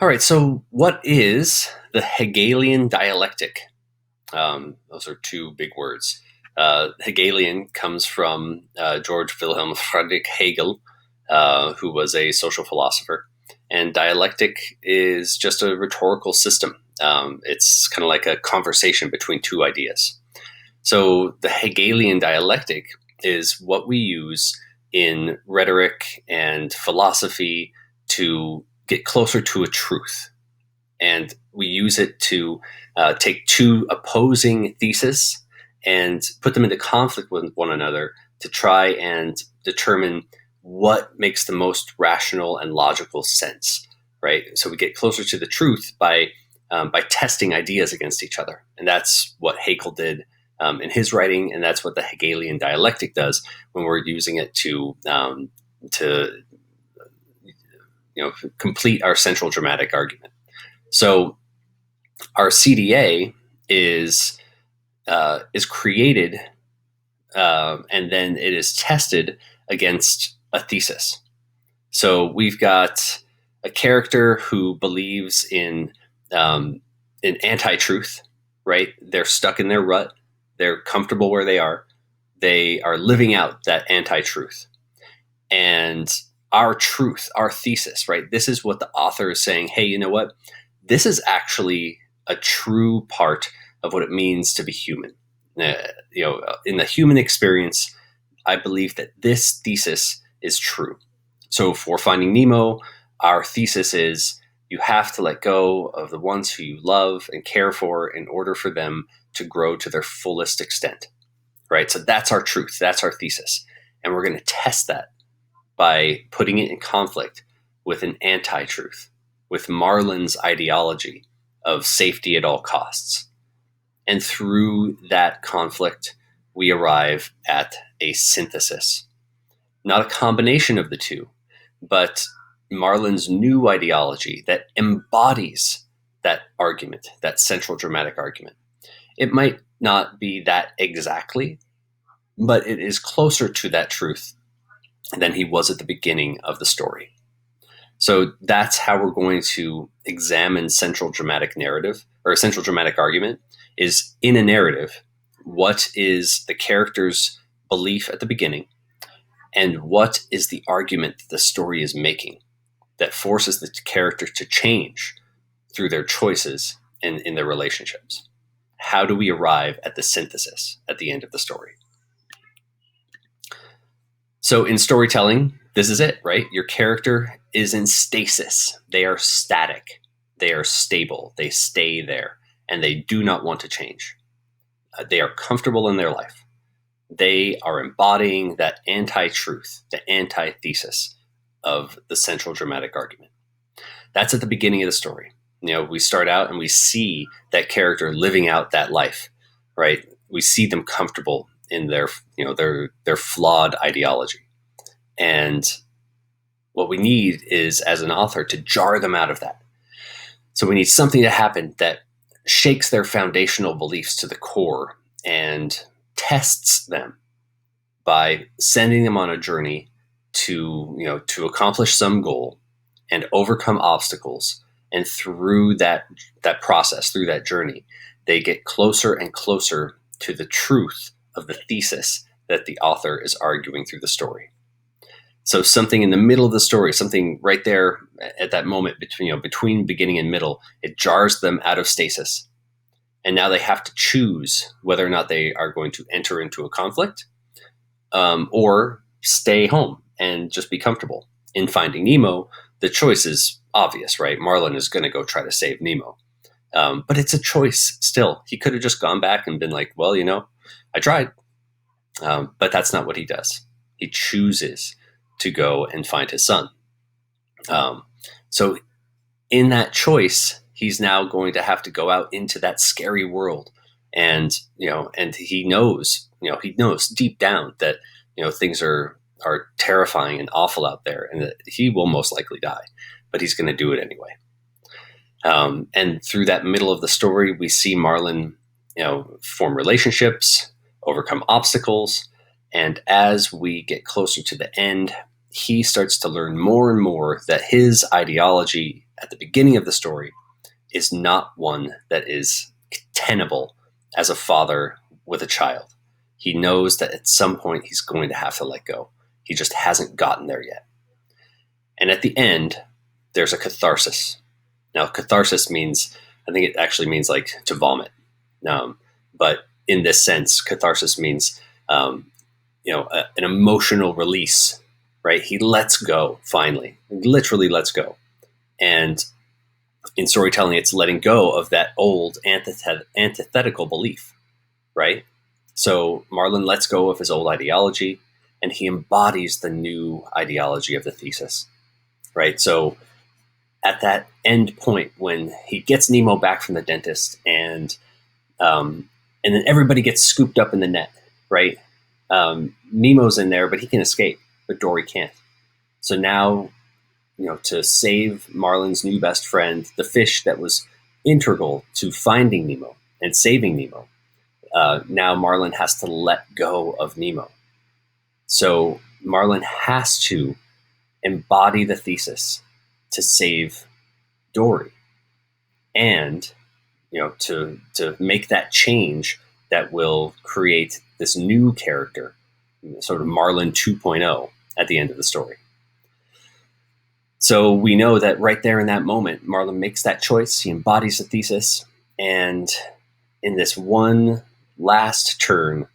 All right, so what is the Hegelian dialectic? Those are two big words. Hegelian comes from George Wilhelm Friedrich Hegel, who was a social philosopher. And dialectic is just a rhetorical system. It's kind of like a conversation between two ideas. So the Hegelian dialectic is what we use in rhetoric and philosophy to get closer to a truth. And we use it to take two opposing theses and put them into conflict with one another to try and determine what makes the most rational and logical sense, right? So we get closer to the truth by testing ideas against each other, and that's what Hegel did in his writing, and that's what the Hegelian dialectic does when we're using it to complete our central dramatic argument. So our CDA is created and then it is tested against a thesis. So we've got a character who believes in anti-truth, right? They're stuck in their rut. They're comfortable where they are. They are living out that anti-truth. And our truth, our thesis, right? This is what the author is saying. Hey, you know what? This is actually a true part of what it means to be human. In the human experience, I believe that this thesis is true. So for Finding Nemo, our thesis is you have to let go of the ones who you love and care for in order for them to grow to their fullest extent, right? So that's our truth. That's our thesis. And we're going to test that by putting it in conflict with an anti-truth, with Marlin's ideology of safety at all costs. And through that conflict, we arrive at a synthesis. Not a combination of the two, but Marlin's new ideology that embodies that argument, that central dramatic argument. It might not be that exactly, but it is closer to that truth than he was at the beginning of the story. So that's how we're going to examine central dramatic narrative or central dramatic argument is in a narrative. What is the character's belief at the beginning? And what is the argument that the story is making that forces the character to change through their choices and in their relationships? How do we arrive at the synthesis at the end of the story? So in storytelling, this is it, right? Your character is in stasis. They are static. They are stable. They stay there and they do not want to change. They are comfortable in their life. They are embodying that anti-truth, the antithesis of the central dramatic argument. That's at the beginning of the story. We start out and we see that character living out that life, right? We see them comfortable in their flawed ideology. And what we need is, as an author, to jar them out of that. So we need something to happen that shakes their foundational beliefs to the core and tests them by sending them on a journey to accomplish some goal and overcome obstacles. And through that process, through that journey, they get closer and closer to the truth of the thesis that the author is arguing through the story. So something in the middle of the story, something right there at that moment between beginning and middle, it jars them out of stasis. And now they have to choose whether or not they are going to enter into a conflict or stay home and just be comfortable. In Finding Nemo, the choice is obvious, right? Marlin is going to go try to save Nemo. But it's a choice still. He could have just gone back and been like, well, I tried. But that's not what he does. He chooses to go and find his son. So in that choice, he's now going to have to go out into that scary world. And he knows deep down that, things are terrifying and awful out there and that he will most likely die, but he's going to do it anyway. And through that middle of the story, we see Marlin, form relationships, overcome obstacles. And as we get closer to the end, he starts to learn more and more that his ideology at the beginning of the story is not one that is tenable as a father with a child. He knows that at some point he's going to have to let go. He just hasn't gotten there yet. And at the end, there's a catharsis. Now, catharsis means, I think it actually means like to vomit. But in this sense, catharsis means, an emotional release, right? He lets go finally. He literally lets go. And in storytelling, it's letting go of that old antithetical belief, right? So Marlon lets go of his old ideology and he embodies the new ideology of the thesis, right? So at that end point when he gets Nemo back from the dentist and then everybody gets scooped up in the net, right? Nemo's in there, but he can escape, but Dory can't. So now, to save Marlin's new best friend, the fish that was integral to finding Nemo and saving Nemo, now Marlin has to let go of Nemo. So Marlin has to embody the thesis to save Dory, and to make that change that will create this new character, sort of Marlin 2.0 at the end of the story. So we know that right there in that moment, Marlin makes that choice. He embodies the thesis, and in this one last turn,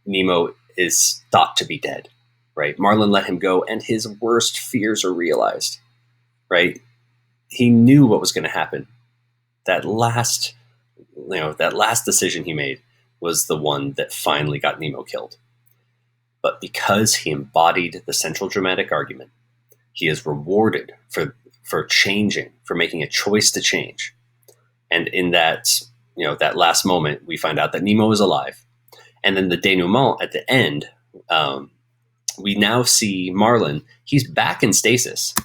Nemo is thought to be dead, right? Marlin let him go, and his worst fears are realized, right? He knew what was going to happen. That last decision he made was the one that finally got Nemo killed. But because he embodied the central dramatic argument, he is rewarded for changing, for making a choice to change. And in that, that last moment, we find out that Nemo is alive. And then the denouement at the end, we now see Marlin. He's back in stasis,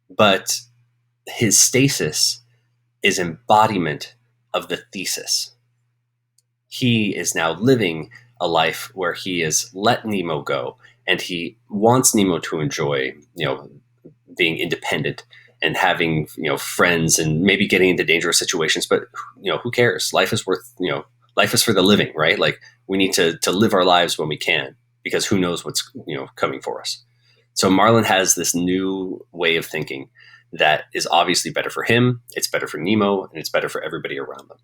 but his stasis is embodiment of the thesis. He is now living a life where he has let Nemo go, and he wants Nemo to enjoy, being independent and having, friends and maybe getting into dangerous situations. But, who cares? Life is for the living, right? Like, we need to live our lives when we can, because who knows what's, coming for us. So Marlin has this new way of thinking that is obviously better for him, it's better for Nemo, and it's better for everybody around them.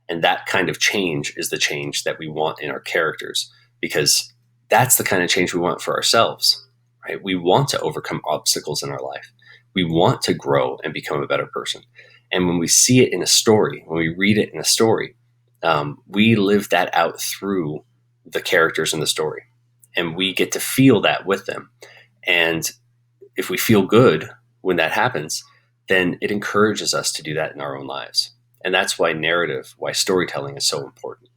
And that kind of change is the change that we want in our characters, because that's the kind of change we want for ourselves, right? We want to overcome obstacles in our life. We want to grow and become a better person. And when we see it in a story, when we read it in a story, we live that out through the characters in the story. And we get to feel that with them. And if we feel good when that happens, then it encourages us to do that in our own lives. And that's why storytelling is so important.